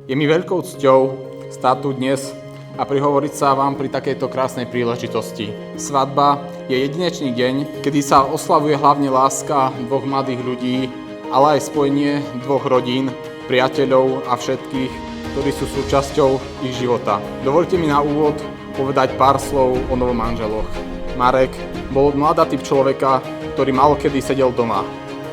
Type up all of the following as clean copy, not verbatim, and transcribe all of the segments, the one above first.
Je mi veľkou cťou stáť tu dnes a prihovoriť sa vám pri takejto krásnej príležitosti. Svadba je jedinečný deň, kedy sa oslavuje hlavne láska dvoch mladých ľudí, ale aj spojenie dvoch rodín, priateľov a všetkých, ktorí sú súčasťou ich života. Dovoľte mi na úvod povedať pár slov o novom manželoch. Marek bol mladá typ človeka, ktorý malokedy sedel doma.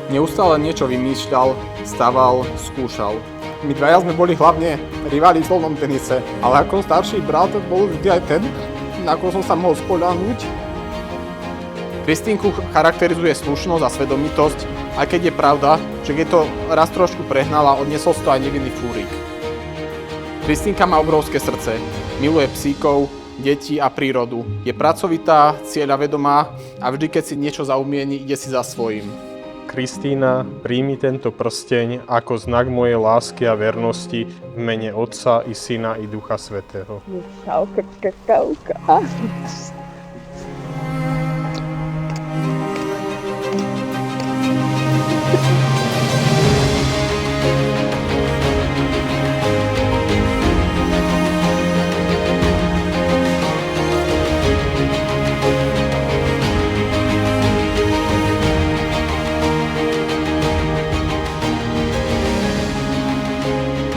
Neustále niečo vymýšľal, staval, skúšal. My dvaja sme boli hlavne rivali v stolnom tenise, ale ako starší brat bol vždy aj ten, na koho som sa mohol spoľahnúť. Kristýnku charakterizuje slušnosť a svedomitosť, aj keď je pravda, že keď to raz trošku prehnala, odniesol to aj nevinný fúrik. Kristýnka má obrovské srdce, miluje psíkov, deti a prírodu. Je pracovitá, cieľavedomá a vždy, keď si niečo zaumieni, ide si za svojím. Kristína, príjmi tento prsteň ako znak mojej lásky a vernosti v mene Otca i Syna i Ducha Svätého. Kauka.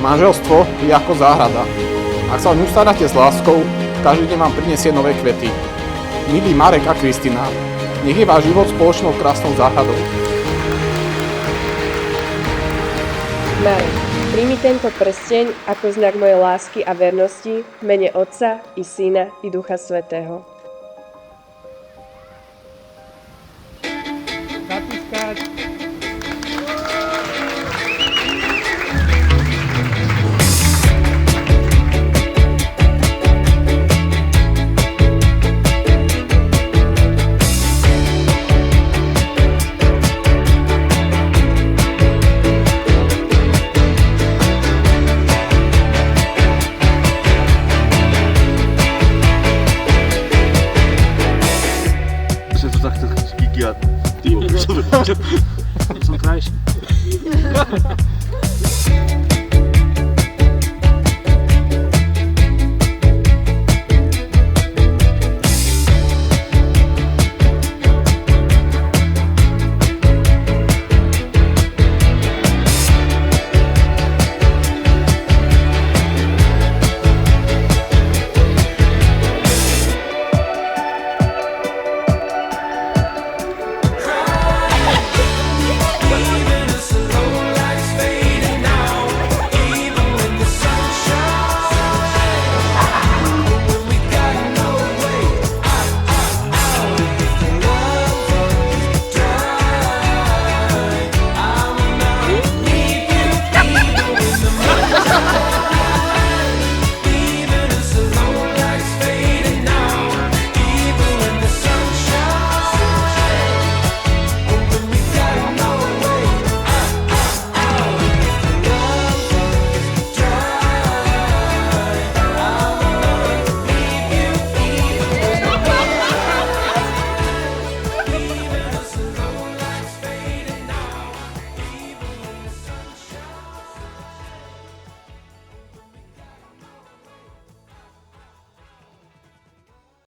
Manželstvo je ako záhrada. Ak sa o ňu staráte s láskou, každý deň vám prinesie nové kvety. Milí Marek a Kristína, nech je váš život spoločnou krásnou záhradou. Marek, príjmi tento prsteň ako znak mojej lásky a vernosti v mene Otca i Syna i Ducha Svätého.